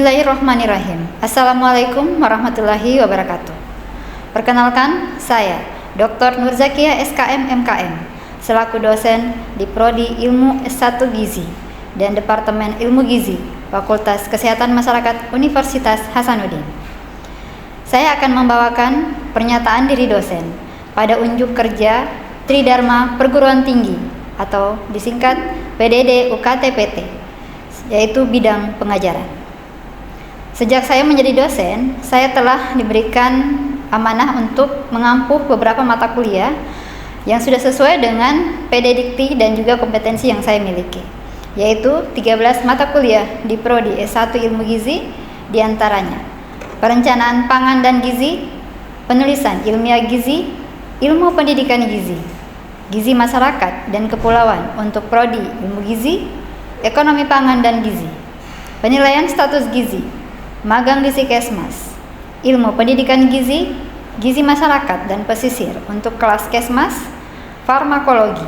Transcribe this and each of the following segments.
Bismillahirrahmanirrahim. Assalamualaikum warahmatullahi wabarakatuh. Perkenalkan, saya Dr. Nurzakia SKM MKM selaku dosen di Prodi Ilmu S1 Gizi dan Departemen Ilmu Gizi Fakultas Kesehatan Masyarakat Universitas Hasanuddin. Saya akan membawakan pernyataan diri dosen pada unjuk kerja Tridharma Perguruan Tinggi atau disingkat PDD UKT-PT, yaitu bidang pengajaran. Sejak saya menjadi dosen, saya telah diberikan amanah untuk mengampu beberapa mata kuliah yang sudah sesuai dengan PD Dikti dan juga kompetensi yang saya miliki, yaitu 13 mata kuliah di Prodi S1 Ilmu Gizi, diantaranya Perencanaan Pangan dan Gizi, Penulisan Ilmiah Gizi, Ilmu Pendidikan Gizi, Gizi Masyarakat dan Kepulauan untuk Prodi Ilmu Gizi, Ekonomi Pangan dan Gizi, Penilaian Status Gizi, Magang Gizi Kesmas, Ilmu Pendidikan Gizi, Gizi Masyarakat dan Pesisir untuk kelas Kesmas, Farmakologi,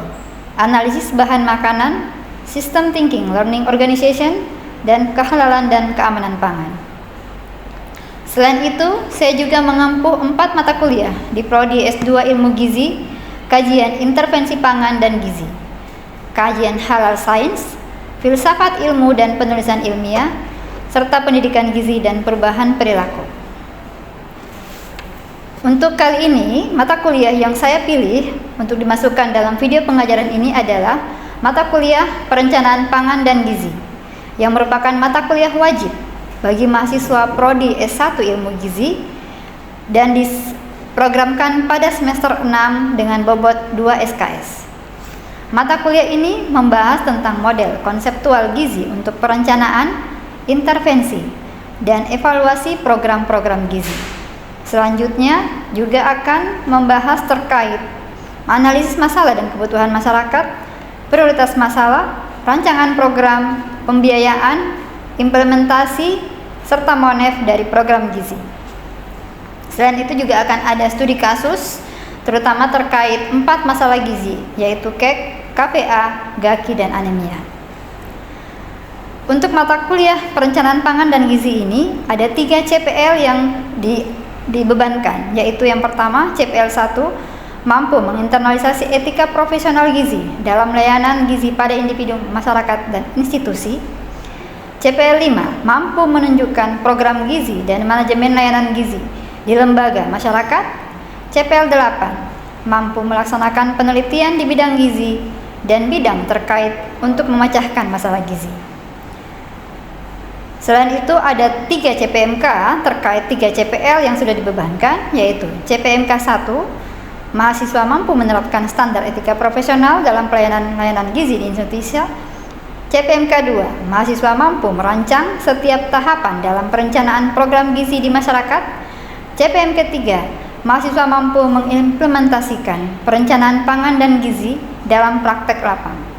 Analisis Bahan Makanan, System Thinking Learning Organization, dan Kehalalan dan Keamanan Pangan. Selain itu, saya juga mengampu 4 mata kuliah di Prodi S2 Ilmu Gizi, Kajian Intervensi Pangan dan Gizi, Kajian Halal Sains, Filsafat Ilmu dan Penulisan Ilmiah, serta Pendidikan Gizi dan Perubahan Perilaku. Untuk kali ini, mata kuliah yang saya pilih untuk dimasukkan dalam video pengajaran ini adalah mata kuliah Perencanaan Pangan dan Gizi, yang merupakan mata kuliah wajib bagi mahasiswa Prodi S1 Ilmu Gizi dan diprogramkan pada semester 6 dengan bobot 2 SKS. Mata kuliah ini membahas tentang model konseptual gizi untuk perencanaan, intervensi, dan evaluasi program-program gizi. Selanjutnya juga akan membahas terkait analisis masalah dan kebutuhan masyarakat, prioritas masalah, rancangan program, pembiayaan, implementasi, serta monef dari program gizi. Selain itu juga akan ada studi kasus, terutama terkait 4 masalah gizi, yaitu KEK, KPA, GAKI, dan anemia. Untuk mata kuliah Perencanaan Pangan dan Gizi ini ada 3 CPL yang dibebankan, yaitu yang pertama CPL 1 mampu menginternalisasi etika profesional gizi dalam layanan gizi pada individu, masyarakat, dan institusi. CPL 5 mampu menunjukkan program gizi dan manajemen layanan gizi di lembaga masyarakat. CPL 8 mampu melaksanakan penelitian di bidang gizi dan bidang terkait untuk memecahkan masalah gizi. Selain itu ada 3 CPMK terkait 3 CPL yang sudah dibebankan, yaitu CPMK 1 mahasiswa mampu menerapkan standar etika profesional dalam layanan gizi di Indonesia. CPMK 2 mahasiswa mampu merancang setiap tahapan dalam perencanaan program gizi di masyarakat. CPMK 3 mahasiswa mampu mengimplementasikan perencanaan pangan dan gizi dalam praktek lapangan.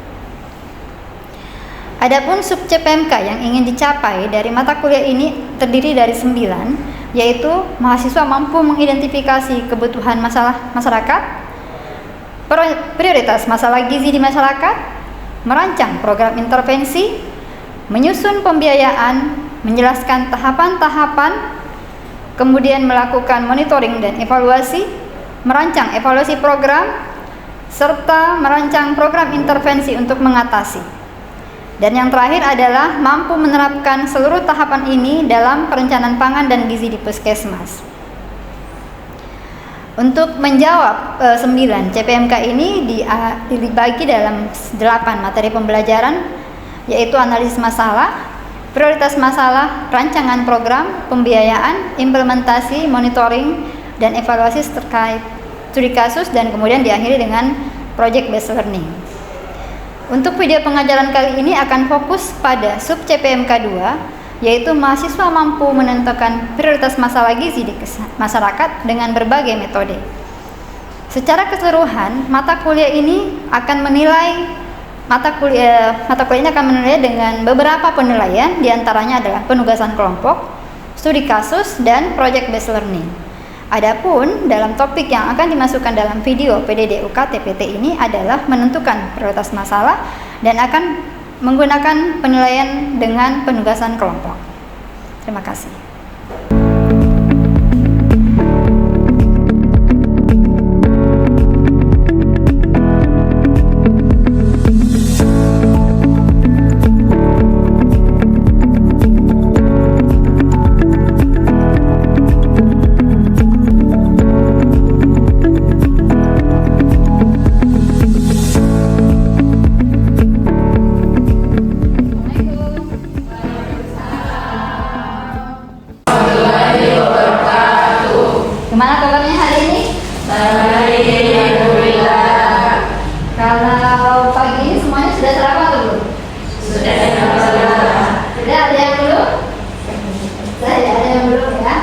Adapun sub CPMK yang ingin dicapai dari mata kuliah ini terdiri dari 9, yaitu mahasiswa mampu mengidentifikasi kebutuhan masyarakat, prioritas masalah gizi di masyarakat, merancang program intervensi, menyusun pembiayaan, menjelaskan tahapan-tahapan, kemudian melakukan monitoring dan evaluasi, merancang evaluasi program, serta merancang program intervensi untuk mengatasi. Dan yang terakhir adalah mampu menerapkan seluruh tahapan ini dalam perencanaan pangan dan gizi di Puskesmas. Untuk menjawab 9 CPMK ini dibagi dalam 8 materi pembelajaran, yaitu analisis masalah, prioritas masalah, rancangan program, pembiayaan, implementasi, monitoring, dan evaluasi terkait studi kasus, dan kemudian diakhiri dengan project based learning. Untuk video pengajaran kali ini akan fokus pada sub CPMK 2, yaitu mahasiswa mampu menentukan prioritas masalah gizi di masyarakat dengan berbagai metode. Secara keseluruhan, mata kuliah ini akan menilai dengan beberapa penilaian, diantaranya adalah penugasan kelompok, studi kasus, dan project based learning. Adapun dalam topik yang akan dimasukkan dalam video PDD UKT-PT ini adalah menentukan prioritas masalah dan akan menggunakan penilaian dengan penugasan kelompok. Terima kasih. Gimana kabarnya hari ini? Baik, alhamdulillah. Kalau pagi ini semuanya sudah sarapan atau belum? Sudah. Sudah, ada yang belum? Saya ada yang belum ya.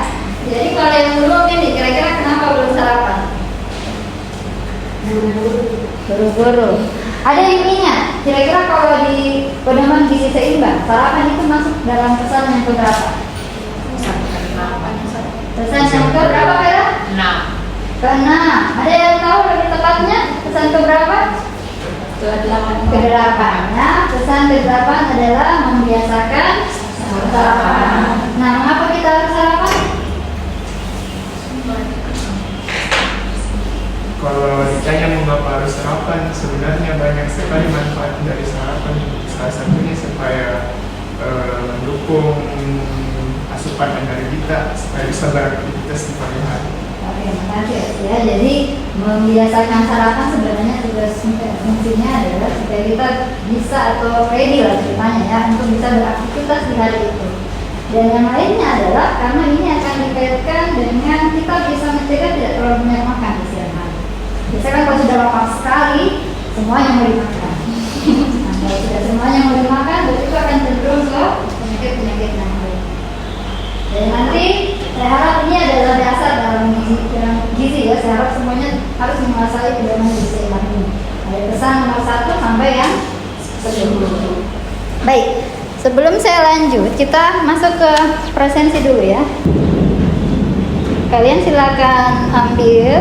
Jadi kalau yang belum ini kira-kira kenapa belum sarapan? Buru-buru. Ada yang ingat? Kira-kira kalau di pedoman gizi seimbang, sarapan itu masuk dalam pesan yang keberapa? Pesan yang keberapa ya? 6. Ke-6. Ada yang tahu lebih tepatnya pesan keberapa? Ke-8. Ya, pesan ke-8 adalah membiasakan sarapan. Nah, mengapa kita harus sarapan? Kalau ditanya mengapa harus sarapan, sebenarnya banyak sekali manfaat dari sarapan. Salah satunya supaya mendukung asupan energi kita supaya bisa beraktivitas di pagi hari. Oke, makasih ya. Jadi membiasakan sarapan sebenarnya tugas fungsinya adalah supaya kita bisa atau ready lah ceritanya ya untuk bisa beraktivitas di hari itu. Dan yang lainnya adalah karena ini akan dikaitkan dengan kita bisa mencegah tidak terlalu banyak makan di siang hari. Biasanya kan kalau sudah lapar sekali, semuanya mau dimakan. Nah, kalau sudah semuanya mau dimakan, berarti itu akan cenderung ke penyakit-penyakit yang lain. Dan nanti saya harap ini adalah dasar dalam gizi ya. Saya harap semuanya harus menguasai pedoman gizi seimbang ini. Dari pesan nomor 1 sampai yang 10. Baik, sebelum saya lanjut, kita masuk ke presensi dulu ya. Kalian silakan ambil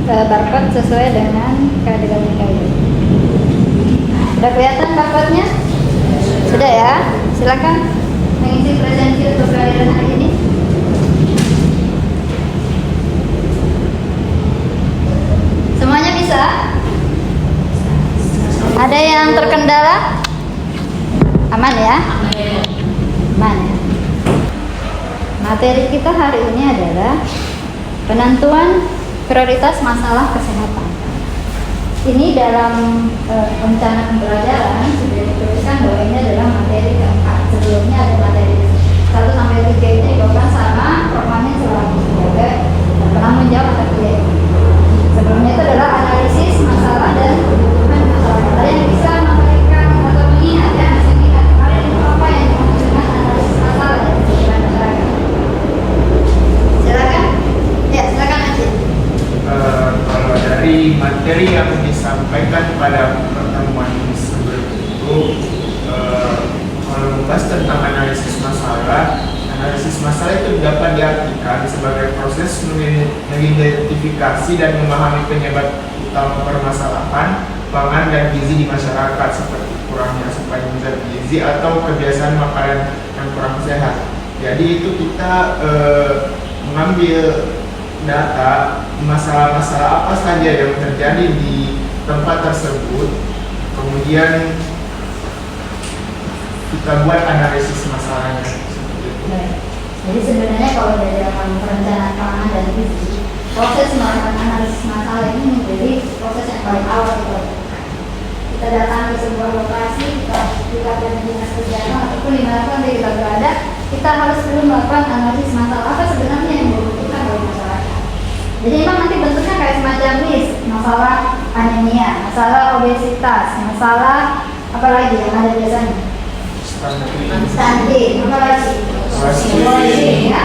barcode sesuai dengan keadilan kalian. Sudah kelihatan barcode-nya? Sudah ya? Silakan mengisi presensi untuk kalian hari ini. Semuanya bisa? Ada yang terkendala? Aman ya? Aman ya? Materi kita hari ini adalah penentuan prioritas masalah kesehatan. Ini dalam rencana pembelajaran sudah dituliskan bahwa ini adalah materi keempat. Sebelumnya ada materi 1 sampai 3 ini dibawakan sama Prof. Mamin selaku sebagai penanggung jawab atas kuliah ini. Sebelumnya itu adalah analisis masalah dan kebutuhan masyarakat. Ada yang bisa memberikan atau mengingat ya, bisa mengingat kemarin itu apa yang dimaksud dengan analisis masalah dan kebutuhan masyarakat. Silakan. Ya, silakan aja. Kalau dari materi yang disampaikan pada pertemuan sebelum itu, kalau membahas tentang analisis masalah itu dapat diartikan sebagai proses mengidentifikasi dan memahami penyebab utama permasalahan pangan dan gizi di masyarakat seperti kurangnya asupan zat gizi atau kebiasaan makanan yang kurang sehat. Jadi itu kita mengambil data masalah-masalah apa saja yang terjadi di tempat tersebut, kemudian kita buat analisis masalahnya. Baik. Jadi sebenarnya kalau dari dalam perencanaan pangan dan gizi, proses melakukan analisis masalah ini menjadi proses yang paling awal kita datang ke sebuah lokasi, kita dengan dinas kesehatan ataupun dimanapun kita berada, kita harus dulu melakukan analisis masalah apa sebenarnya yang dibutuhkan oleh masyarakat. Jadi memang nanti bentuknya kayak semacam list, masalah anemia, masalah obesitas, masalah apa lagi yang ada biasanya? Stunting, apa lagi? Ya.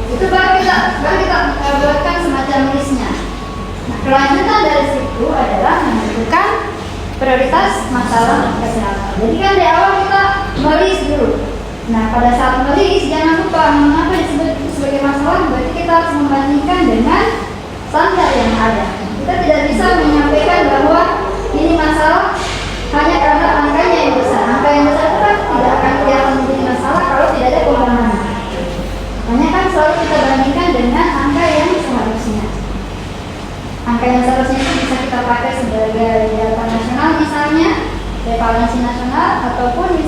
Itu baru kita buatkan semacam listnya. Nah, kelanjutan dari situ adalah menentukan prioritas masalah kesehatan. Jadi kan di awal kita melis dulu. Nah, pada saat melis jangan lupa mengapa disebut itu sebagai masalah. Berarti kita harus membandingkan dengan standar yang ada. Kita tidak bisa menyampaikan bahwa ini masalah hanya karena angkanya yang besar. Angka yang besar itu kan tidak akan kelihatan menjadi masalah kalau tidak ada pembenahan.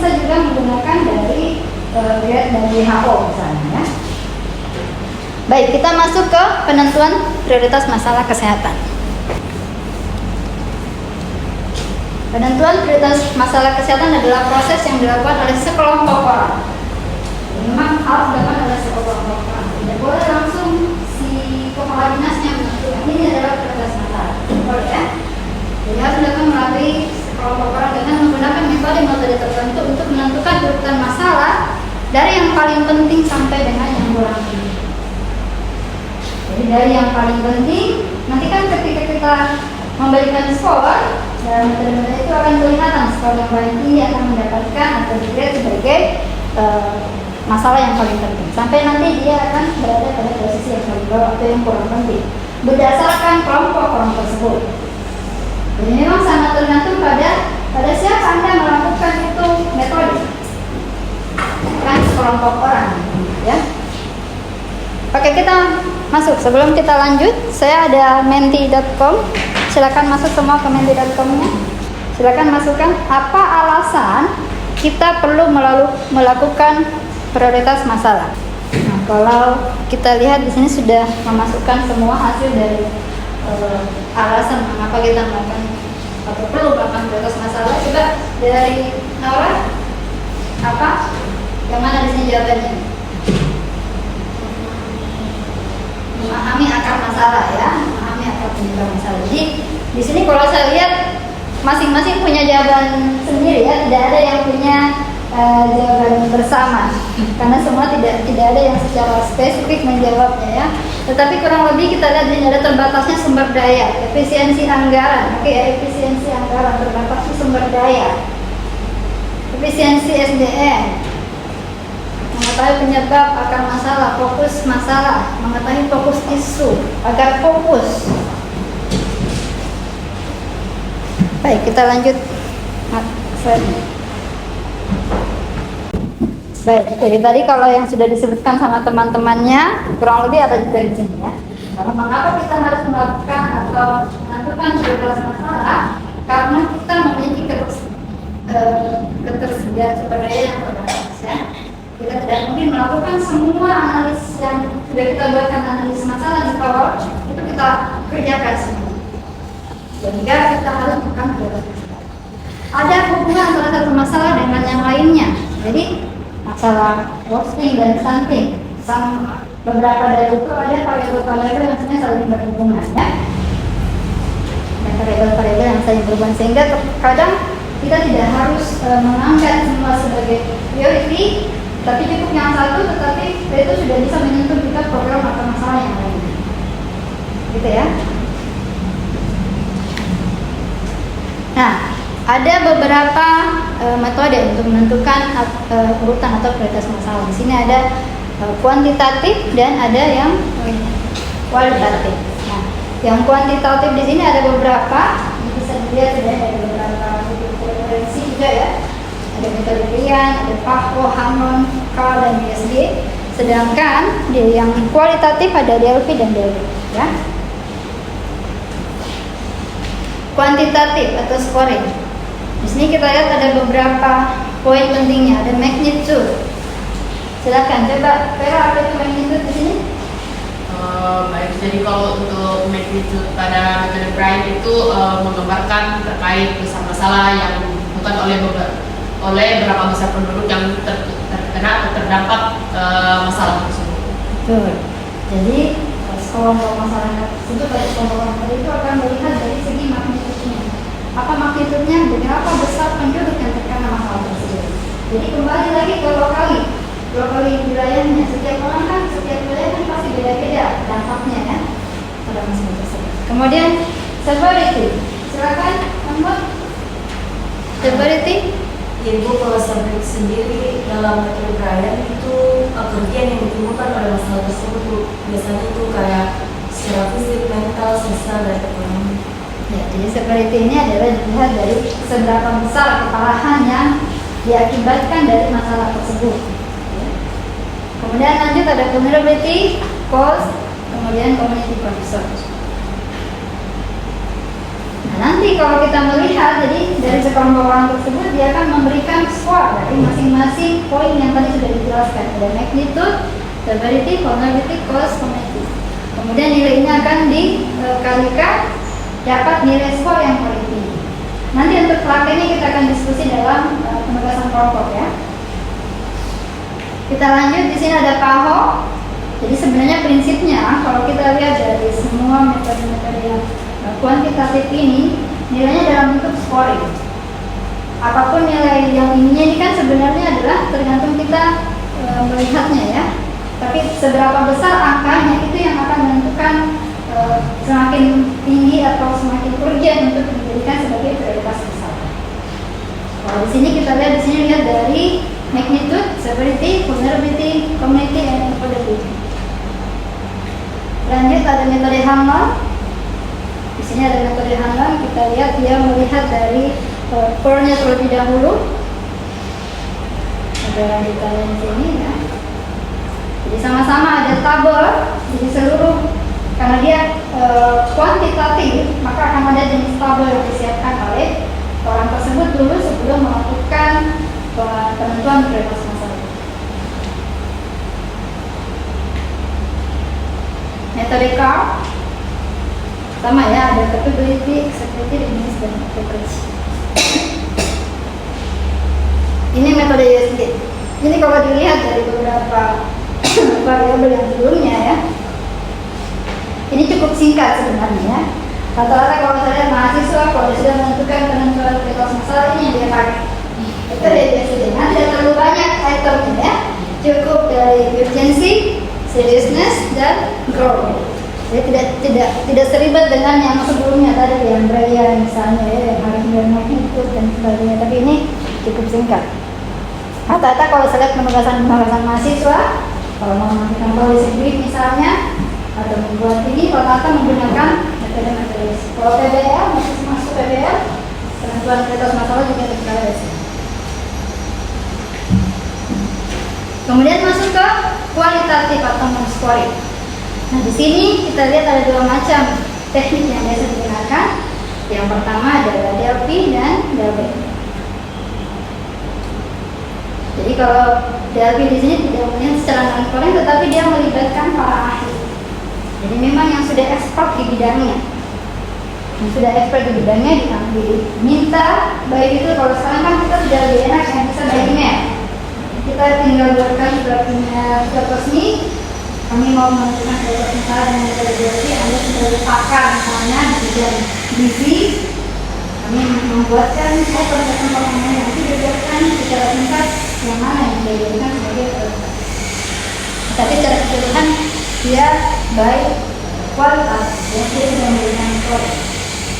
bisa juga menggunakan dari grade dari WHO misalnya ya. Baik, kita masuk ke penentuan prioritas masalah kesehatan. Penentuan prioritas masalah kesehatan adalah proses yang dilakukan oleh sekelompok orang. Memang harus dilakukan oleh sekelompok orang. Tidak boleh langsung si kepala dinasnya menentukan ini adalah prioritas masalah. Boleh ya? Jadi harus dilakukan melalui sekelompok orang dengan menggunakan metode tertentu untuk menentukan urutan masalah dari yang paling penting sampai dengan yang kurang penting. Jadi dari yang paling penting, nanti kan ketika kita memberikan skor, dan metode itu akan kelihatan skor yang paling tinggi akan mendapatkan atau dilihat sebagai masalah yang paling penting. Sampai nanti dia akan berada pada posisi yang paling bawah atau yang kurang penting berdasarkan kelompok orang tersebut. Jadi memang sangat tergantung pada siapa Anda melakukan itu metode, kan sekelompok orang, ya. Oke, kita masuk. Sebelum kita lanjut, saya ada menti.com. Silakan masuk semua ke menti.com-nya. Silakan masukkan apa alasan kita perlu melakukan prioritas masalah. Nah, kalau kita lihat di sini sudah memasukkan semua hasil dari alasan mengapa kita melakukan atau perlu melakukan prioritas masalah. Coba dari Naura, apa? Yang mana di sini jawabannya? Memahami akar masalah ya, memahami akar penyebab masalah. Jadi di sini kalau saya lihat masing-masing punya jawaban sendiri ya, tidak ada yang punya jawaban bersama karena semua tidak ada yang secara spesifik menjawabnya ya. Tetapi kurang lebih kita lihat ini ada terbatasnya sumber daya, efisiensi anggaran, oke ya, efisiensi anggaran, terbatasnya sumber daya, efisiensi SDM, mengetahui penyebab akar masalah, fokus masalah, mengetahui fokus isu agar fokus. Baik, kita lanjut. Baik, jadi tadi kalau yang sudah disebutkan sama teman-temannya kurang lebih ada juga di sini ya. Karena mengapa kita harus melakukan atau menentukan prioritas masalah? Karena kita memiliki ketersediaan sumber daya yang terbatas ya. Kita tidak mungkin melakukan semua analis yang sudah kita buatkan analis masalah di PowerPoint itu kita kerjakan semua. Sehingga kita harus melakukan prioritas masalah. Ada hubungan antara satu masalah dengan yang lainnya. Jadi masalah roasting dan stunting, beberapa dari itu ada variabel-variabel yang sebenarnya saling berhubungan ya. Dan variabel-variabel yang saling berhubungan sehingga kadang kita tidak harus mengangkat semua sebagai priority, tapi cukup yang satu, tetapi itu sudah bisa menyentuh kita program atau masalah yang lain, gitu ya. Nah, ada beberapa metode untuk menentukan urutan atau prioritas masalah. Di sini ada kuantitatif dan ada yang kualitatif. Nah, yang kuantitatif di sini ada beberapa, bisa dilihat ya, ada beberapa referensi juga ya. Ada metode Ryan, ada Paco, Hammond, Carl, dan DSD. Sedangkan di yang kualitatif ada Delphi dan Delphi ya. Kuantitatif atau scoring. Di sini kita lihat ada beberapa poin pentingnya, ada magnitude. Silakan coba Vera, apa itu magnitude di sini? Baik, jadi kalau untuk magnitude pada metode Bright itu menggambarkan terkait besar masalah yang bukan oleh berapa besar penduduk yang terkena atau terdampak masalah tersebut. Betul. Jadi sekelompok masalah tersebut pada sekelompok masalah itu akan melihat dari segi magnitudenya. Apa magnitudenya? Berapa besar penduduk yang terkena masalah tersebut. Jadi kembali lagi ke lokali wilayahnya. Setiap orang kan, setiap wilayah kan pasti beda-beda dampaknya ya pada masalah tersebut. Kemudian severity. Silakan, Mbak. Severity. Jadi Bu, kalau severity sendiri dalam metode Brian itu kerugian yang ditimbulkan oleh masalah tersebut Bu, biasanya itu kayak secara fisik, mental, sosial, dan ekonomi. Ya, jadi severity ini adalah dilihat dari seberapa besar keparahan yang diakibatkan dari masalah tersebut. Kemudian lanjut ada vulnerability, cause, kemudian community concern. Nah, Nanti kalau kita melihat, jadi dari sekelompok orang tersebut dia akan memberikan skor dari masing-masing poin yang tadi sudah dijelaskan. Ada magnitude, severity, vulnerability, cost, community. Kemudian nilainya akan dikalikan dapat nilai skor yang paling tinggi. Nanti untuk prakteknya kita akan diskusi dalam penugasan kelompok ya. Kita lanjut, di sini ada PAHO. Jadi sebenarnya prinsipnya kalau kita lihat dari semua metode-metode yang kuantitatif ini, nilainya dalam bentuk scoring. Apapun nilai yang ininya ini kan sebenarnya adalah tergantung kita melihatnya ya. Tapi seberapa besar angkanya itu yang akan menentukan semakin tinggi atau semakin urgent untuk dijadikan sebagai prioritas besar. Kalau di sini kita lihat, di sini lihat dari magnitude, severity, vulnerability, community, and affordability. Lanjut ada metode Hanlon. Di sini ada metode Hanlon. Kita lihat dia melihat dari core-nya terlebih dahulu. Ada lanjutannya di sini ya. Jadi sama-sama ada tabel. Jadi seluruh, karena dia kuantitatif, maka akan ada jenis tabel yang disiapkan oleh orang tersebut dulu sebelum melakukan penentuan prioritas masalah. Metode CAR sama ya, ada capability, executive, business, dan coverage. Ini metode USD. Ini kalau dilihat dari beberapa variabel yang sebelumnya ya, ini cukup singkat sebenarnya. Rata-rata kalau saya lihat mahasiswa kalau sudah menentukan penentuan prioritas masalah ini yang dia pakai. Itu dari USD. Nanti tidak terlalu banyak itemnya ya. Cukup dari urgency, seriousness, dan growth. Jadi tidak seribet dengan yang sebelumnya tadi yang Braya misalnya ya, yang harus bermagnitude dan sebagainya. Tapi ini cukup singkat. Rata-rata kalau saya lihat penugasan mahasiswa, kalau mau melakukan policy brief misalnya atau membuat ini, rata-rata menggunakan metode-metode. Kalau PBL masuk PBL, penentuan prioritas masalah juga terkait. Kemudian masuk ke kualitatif atau non-scoring. Nah di sini kita lihat ada dua macam teknik yang biasa digunakan. Yang pertama adalah DLP dan DLB. Jadi kalau DLP di sini tidak melihat secara non-scoring, tetapi dia melibatkan para ahli. Jadi memang yang sudah expert di bidangnya, diminta. Baik itu kalau sekarang kan kita sudah lebih enak yang bisa by email. Kita tinggal buatkan suratnya resmi. Kami mau menentukan prioritas masalah dengan metode DLP. Anda sebagai pakar misalnya di bidang gizi, kami membuatkan pertanyaan yang dibuatkan secara singkat yang mana yang dijadikan sebagai prioritas. Tapi secara keseluruhan dia baik kualitas, dia sudah memberikan skor.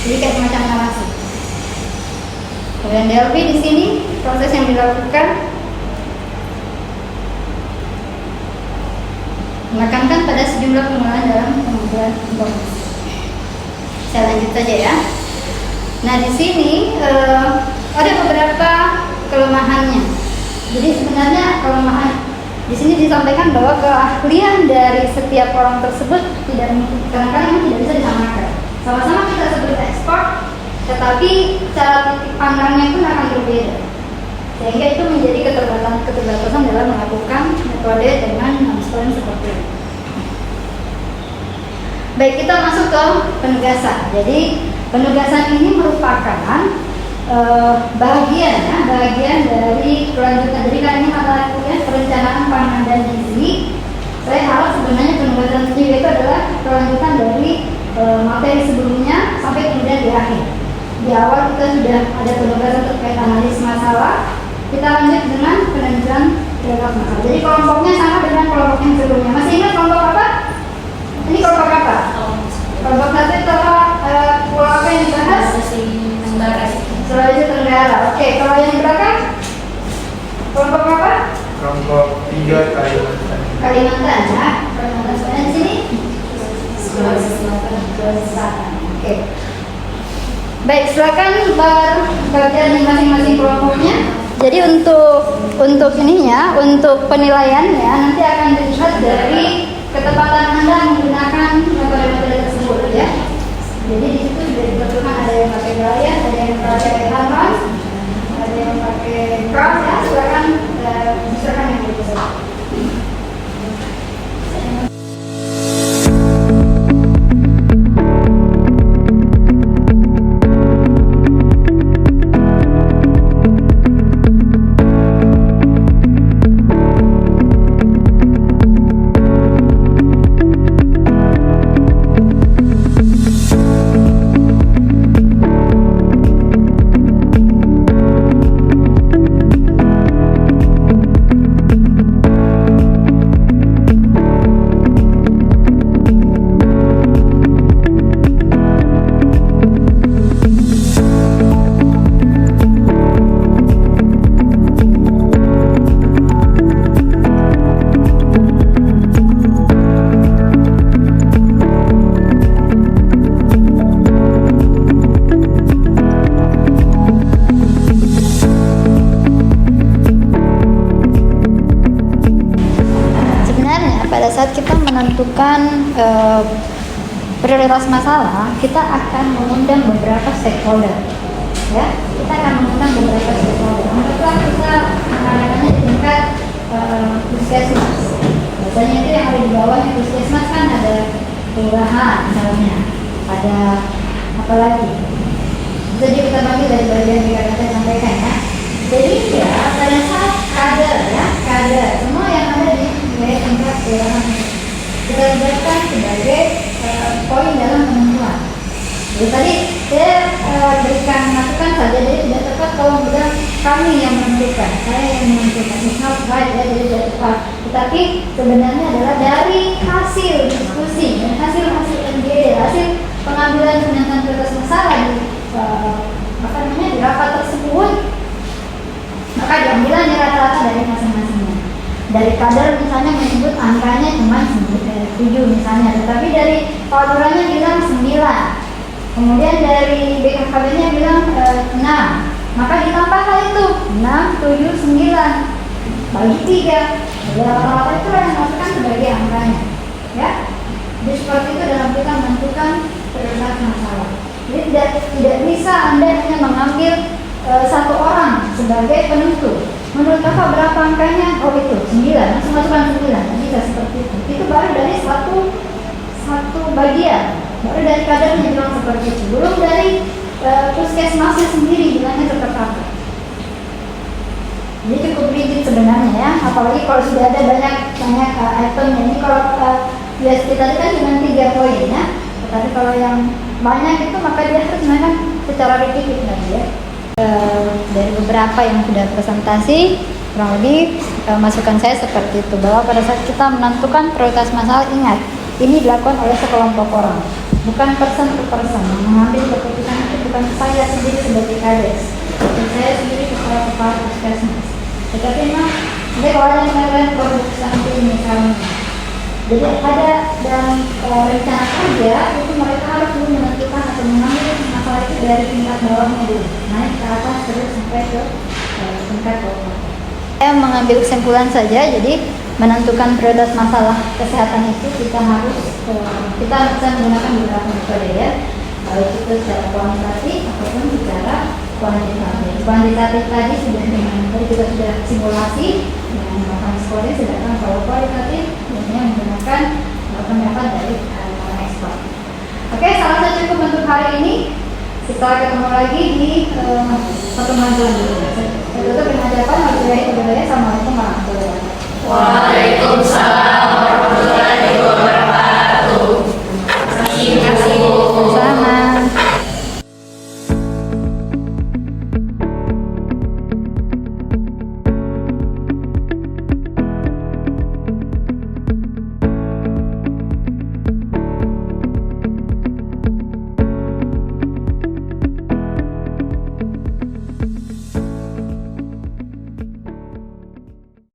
Jadi kayak semacam narasi. Kemudian DLP di sini proses yang dilakukan menekankan pada sejumlah pengenalan dalam pengumpulan informasi. Saya lanjut saja ya. Nah di sini ada beberapa kelemahannya. Jadi sebenarnya kelemahan di sini disampaikan bahwa keahlian dari setiap orang tersebut kadang-kadang tidak bisa disamakan. Sama-sama kita sebut ekspor, tetapi cara titik pandangnya pun akan berbeda. Sehingga itu menjadi keterbatasan dalam melakukan metode dengan non-scoring seperti ini. Baik, kita masuk ke penugasan. Jadi penugasan ini merupakan bagian dari kelanjutan. Jadi kan ini mata kuliah perencanaan pangan dan gizi. Saya harap sebenarnya penugasan sendiri itu adalah kelanjutan dari materi sebelumnya sampai kemudian di akhir. Di awal kita sudah ada penugasan terkait analisis masalah. Kita lanjut dengan penentuan prioritas masalah. Jadi kelompoknya sama dengan kelompok yang sebelumnya. Masih ingat kelompok apa? Ini kelompok apa? Kelompok satu itu pulau apa yang dibahas? Sulawesi Tenggara. Oke, kalau yang di belakang kelompok apa? Kelompok 3 Kalimantan. Kalimantan ya. Kalimantan Selatan di sini. Sulawesi Selatan. Oke. Baik, silakan bekerja di masing-masing kelompoknya. Jadi untuk ininya, untuk penilaiannya nanti akan dilihat dari ketepatan Anda menggunakan metode-metode tersebut ya. Jadi di situ sudah ditentukan ada yang pakai menentukan prioritas masalah, kita akan mengundang beberapa stakeholder. Ya, kita akan mengundang beberapa stakeholder. Anggaplah kita mengadakannya di tingkat puskesmas. Biasanya itu yang ada di bawahnya puskesmas kan ada kelurahan misalnya, ada apa lagi? Jadi kita bagi dari bagian yang saya sampaikan ya. Jadi ya pada saat kader ya, kader semua yang ada di wilayah tingkat kelurahan kita libatkan sebagai poin dalam penentuan. Jadi tadi saya berikan masukan saja, jadi tidak tepat kalau bilang kami yang menentukan, saya yang menentukan. It's not right ya, jadi tidak tepat. Tetapi sebenarnya adalah dari hasil diskusi dan hasil MGD, hasil pengambilan penentuan prioritas masalah di rapat tersebut, maka diambilnya rata-rata dari masing-masingnya. Dari kader misalnya menyebut angkanya cuma 7 misalnya, tetapi dari Padurannya bilang 9. Kemudian dari BKKBN-nya bilang 6, maka ditambah hal itu 6, 7, 9 bagi 3. Jadi rata-rata itu yang masukkan sebagai angkanya, ya. Jadi seperti itu dalam kita menentukan prioritas masalah. Jadi tidak bisa Anda hanya mengambil satu orang sebagai penentu. Menurut kakak berapa angkanya? Oh itu 9, langsung masukkan 9. Bisa seperti itu. Itu baru dari satu bagian. Baru dari kadernya bilang seperti itu. Belum dari puskesmasnya sendiri bilangnya seperti apa. Jadi cukup rigid sebenarnya ya. Apalagi kalau sudah ada banyak itemnya. Ini kalau USP tadi kan cuma 3 poin ya. Tetapi kalau yang banyak itu maka dia harus mainkan secara repeated tadi ya. Dari beberapa yang sudah presentasi, kurang lebih masukan saya seperti itu, bahwa pada saat kita menentukan prioritas masalah, ingat ini dilakukan oleh sekelompok orang, bukan person to person. Mengambil keputusan itu bukan saya sendiri sebagai kades, bukan saya sendiri kepala puskesmas, tetapi memang kalau ada yang mengatakan produk samping misalnya, jadi ada dalam rencana kerja itu mereka harus dulu menentukan atau mengambil masalah itu dari tingkat bawahnya dulu, naik ke atas terus sampai ke tingkat bawah. Saya mengambil kesimpulan saja, jadi menentukan prioritas masalah kesehatan itu kita bisa menggunakan beberapa metode ya, baik itu secara kuantitatif ataupun secara kuantitatif. Kuantitatif tadi sudah kita sudah simulasi dengan melakukan scoring, sedangkan kalau kualitatif biasanya menggunakan pendapat dari para ekspert. Oke, saya rasa cukup untuk hari ini. Kita ketemu lagi di pertemuan selanjutnya. Saya tutup dengan ucapan wabillahi taufiq. Assalamualaikum warahmatullahi wabarakatuh. Waalaikumsalam.